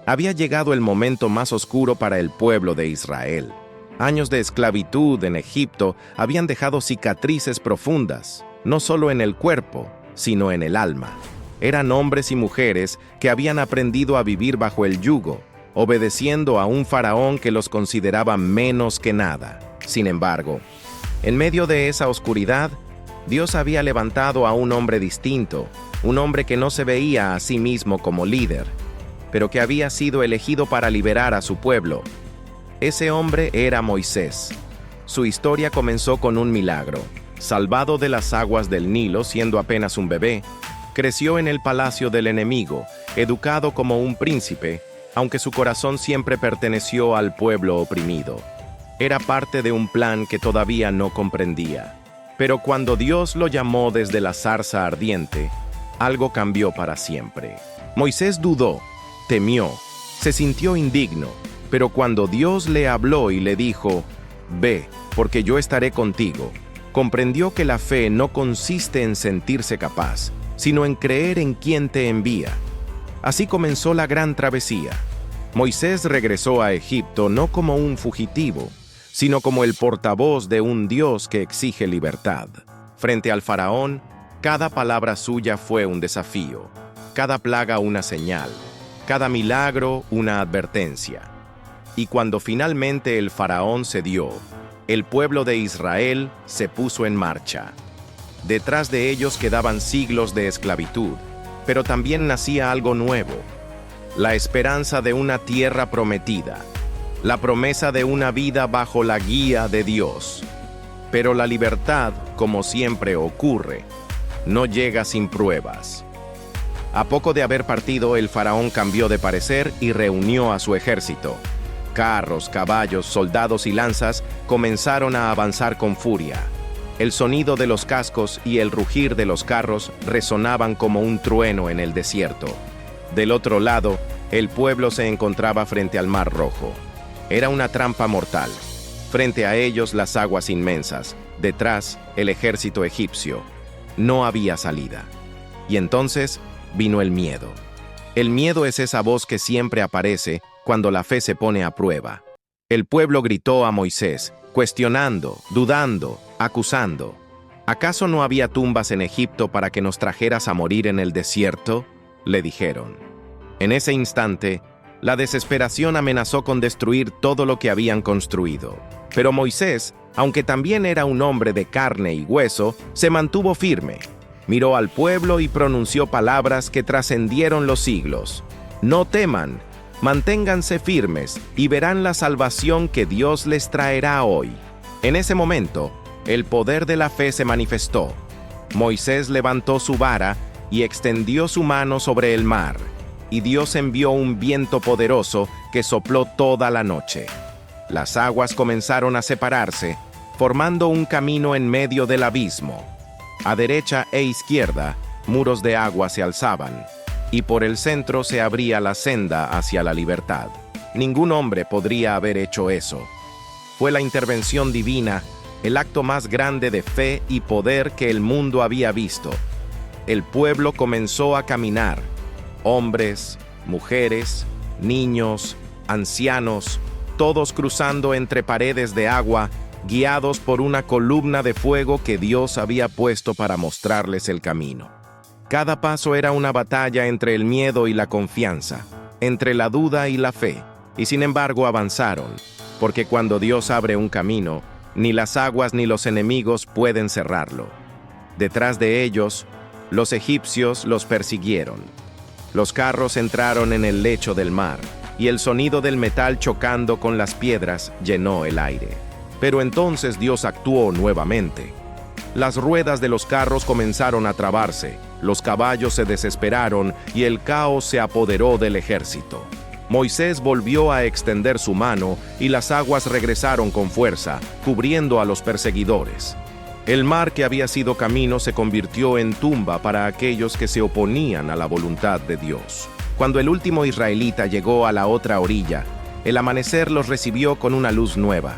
Había llegado el momento más oscuro para el pueblo de Israel. Años de esclavitud en Egipto habían dejado cicatrices profundas, no solo en el cuerpo, sino en el alma. Eran hombres y mujeres que habían aprendido a vivir bajo el yugo, obedeciendo a un faraón que los consideraba menos que nada. Sin embargo, en medio de esa oscuridad, Dios había levantado a un hombre distinto, un hombre que no se veía a sí mismo como líder, pero que había sido elegido para liberar a su pueblo. Ese hombre era Moisés. Su historia comenzó con un milagro. Salvado de las aguas del Nilo siendo apenas un bebé, creció en el palacio del enemigo, educado como un príncipe, aunque su corazón siempre perteneció al pueblo oprimido. Era parte de un plan que todavía no comprendía. Pero cuando Dios lo llamó desde la zarza ardiente, algo cambió para siempre. Moisés dudó, temió, se sintió indigno, pero cuando Dios le habló y le dijo, «Ve, porque yo estaré contigo», comprendió que la fe no consiste en sentirse capaz, sino en creer en quien te envía. Así comenzó la gran travesía. Moisés regresó a Egipto no como un fugitivo, sino como el portavoz de un Dios que exige libertad. Frente al faraón, cada palabra suya fue un desafío, cada plaga una señal, cada milagro una advertencia. Y cuando finalmente el faraón cedió, el pueblo de Israel se puso en marcha. Detrás de ellos quedaban siglos de esclavitud, pero también nacía algo nuevo, la esperanza de una tierra prometida, la promesa de una vida bajo la guía de Dios. Pero la libertad, como siempre ocurre, no llega sin pruebas. A poco de haber partido, el faraón cambió de parecer y reunió a su ejército. Carros, caballos, soldados y lanzas comenzaron a avanzar con furia. El sonido de los cascos y el rugir de los carros resonaban como un trueno en el desierto. Del otro lado, el pueblo se encontraba frente al Mar Rojo. Era una trampa mortal. Frente a ellos las aguas inmensas, detrás el ejército egipcio. No había salida. Y entonces vino el miedo. El miedo es esa voz que siempre aparece cuando la fe se pone a prueba. El pueblo gritó a Moisés, cuestionando, dudando, acusando. ¿Acaso no había tumbas en Egipto para que nos trajeras a morir en el desierto?, le dijeron. En ese instante, la desesperación amenazó con destruir todo lo que habían construido. Pero Moisés, aunque también era un hombre de carne y hueso, se mantuvo firme. Miró al pueblo y pronunció palabras que trascendieron los siglos. «No teman, manténganse firmes y verán la salvación que Dios les traerá hoy». En ese momento, el poder de la fe se manifestó. Moisés levantó su vara y extendió su mano sobre el mar, y Dios envió un viento poderoso que sopló toda la noche. Las aguas comenzaron a separarse, formando un camino en medio del abismo. A derecha e izquierda, muros de agua se alzaban, y por el centro se abría la senda hacia la libertad. Ningún hombre podría haber hecho eso. Fue la intervención divina, el acto más grande de fe y poder que el mundo había visto. El pueblo comenzó a caminar. Hombres, mujeres, niños, ancianos, todos cruzando entre paredes de agua, guiados por una columna de fuego que Dios había puesto para mostrarles el camino. Cada paso era una batalla entre el miedo y la confianza, entre la duda y la fe, y sin embargo avanzaron, porque cuando Dios abre un camino, ni las aguas ni los enemigos pueden cerrarlo. Detrás de ellos, los egipcios los persiguieron. Los carros entraron en el lecho del mar, y el sonido del metal chocando con las piedras llenó el aire. Pero entonces Dios actuó nuevamente. Las ruedas de los carros comenzaron a trabarse, los caballos se desesperaron y el caos se apoderó del ejército. Moisés volvió a extender su mano y las aguas regresaron con fuerza, cubriendo a los perseguidores. El mar que había sido camino se convirtió en tumba para aquellos que se oponían a la voluntad de Dios. Cuando el último israelita llegó a la otra orilla, el amanecer los recibió con una luz nueva.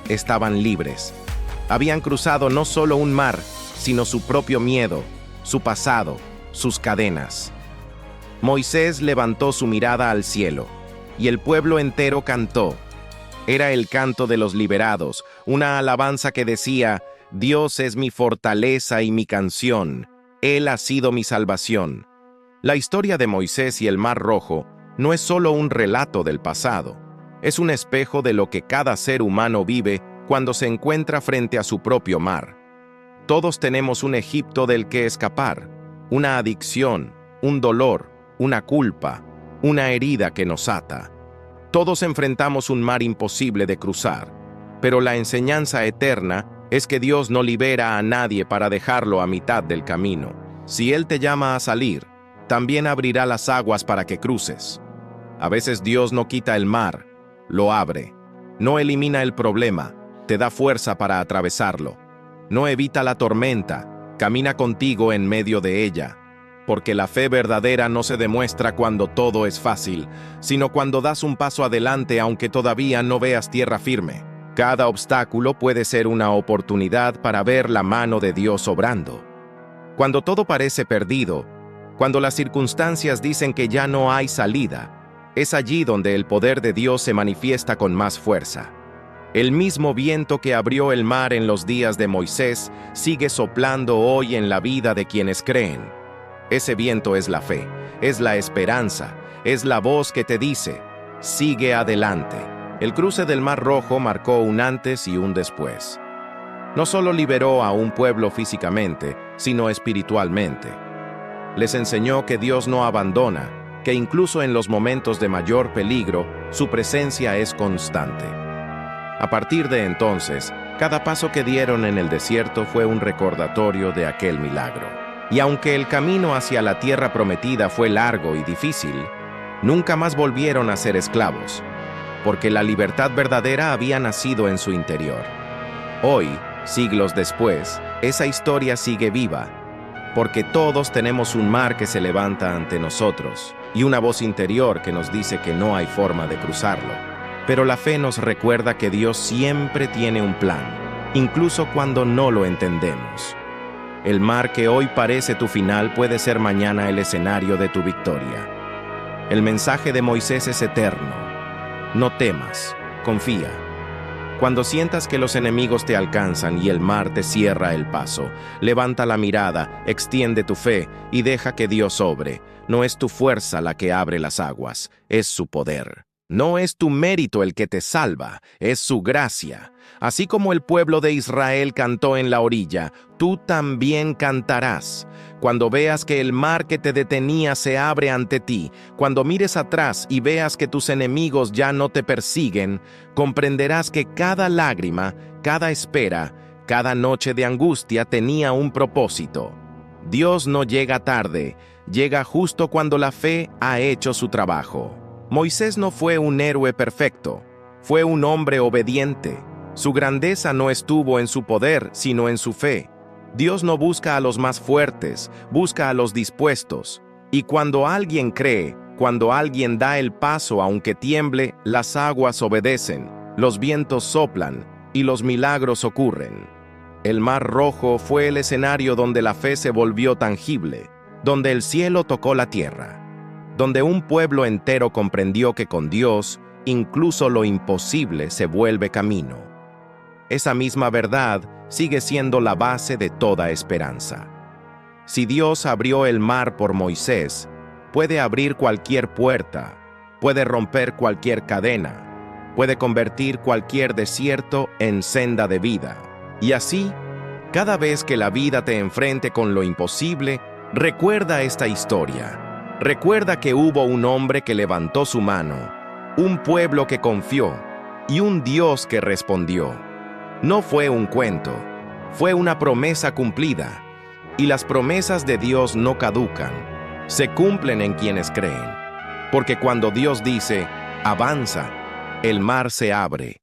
Estaban libres. Habían cruzado no solo un mar, sino su propio miedo, su pasado, sus cadenas. Moisés levantó su mirada al cielo. y el pueblo entero cantó. Era el canto de los liberados, una alabanza que decía: Dios es mi fortaleza y mi canción, Él ha sido mi salvación. La historia de Moisés y el Mar Rojo no es solo un relato del pasado, es un espejo de lo que cada ser humano vive cuando se encuentra frente a su propio mar. Todos tenemos un Egipto del que escapar, una adicción, un dolor, una culpa, una herida que nos ata. Todos enfrentamos un mar imposible de cruzar, pero la enseñanza eterna es que Dios no libera a nadie para dejarlo a mitad del camino. Si Él te llama a salir, también abrirá las aguas para que cruces. A veces Dios no quita el mar, lo abre. No elimina el problema, te da fuerza para atravesarlo. No evita la tormenta, camina contigo en medio de ella. Porque la fe verdadera no se demuestra cuando todo es fácil, sino cuando das un paso adelante aunque todavía no veas tierra firme. Cada obstáculo puede ser una oportunidad para ver la mano de Dios obrando. Cuando todo parece perdido, cuando las circunstancias dicen que ya no hay salida, es allí donde el poder de Dios se manifiesta con más fuerza. El mismo viento que abrió el mar en los días de Moisés sigue soplando hoy en la vida de quienes creen. Ese viento es la fe, es la esperanza, es la voz que te dice: sigue adelante. El cruce del Mar Rojo marcó un antes y un después. No solo liberó a un pueblo físicamente, sino espiritualmente. Les enseñó que Dios no abandona, que incluso en los momentos de mayor peligro, su presencia es constante. A partir de entonces, cada paso que dieron en el desierto fue un recordatorio de aquel milagro. Y aunque el camino hacia la tierra prometida fue largo y difícil, nunca más volvieron a ser esclavos, porque la libertad verdadera había nacido en su interior. Hoy, siglos después, esa historia sigue viva, porque todos tenemos un mar que se levanta ante nosotros y una voz interior que nos dice que no hay forma de cruzarlo. Pero la fe nos recuerda que Dios siempre tiene un plan, incluso cuando no lo entendemos. El mar que hoy parece tu final puede ser mañana el escenario de tu victoria. El mensaje de Moisés es eterno. No temas, confía. Cuando sientas que los enemigos te alcanzan y el mar te cierra el paso, levanta la mirada, extiende tu fe y deja que Dios obre. No es tu fuerza la que abre las aguas, es su poder. No es tu mérito el que te salva, es su gracia. Así como el pueblo de Israel cantó en la orilla, tú también cantarás. Cuando veas que el mar que te detenía se abre ante ti, cuando mires atrás y veas que tus enemigos ya no te persiguen, comprenderás que cada lágrima, cada espera, cada noche de angustia tenía un propósito. Dios no llega tarde, llega justo cuando la fe ha hecho su trabajo. Moisés no fue un héroe perfecto, fue un hombre obediente. Su grandeza no estuvo en su poder, sino en su fe. Dios no busca a los más fuertes, busca a los dispuestos. Y cuando alguien cree, cuando alguien da el paso aunque tiemble, las aguas obedecen, los vientos soplan y los milagros ocurren. El Mar Rojo fue el escenario donde la fe se volvió tangible, donde el cielo tocó la tierra, donde un pueblo entero comprendió que con Dios, incluso lo imposible se vuelve camino. Esa misma verdad sigue siendo la base de toda esperanza. Si Dios abrió el mar por Moisés, puede abrir cualquier puerta, puede romper cualquier cadena, puede convertir cualquier desierto en senda de vida. Y así, cada vez que la vida te enfrente con lo imposible, recuerda esta historia. Recuerda que hubo un hombre que levantó su mano, un pueblo que confió y un Dios que respondió. No fue un cuento, fue una promesa cumplida. Y las promesas de Dios no caducan, se cumplen en quienes creen. Porque cuando Dios dice, avanza, el mar se abre.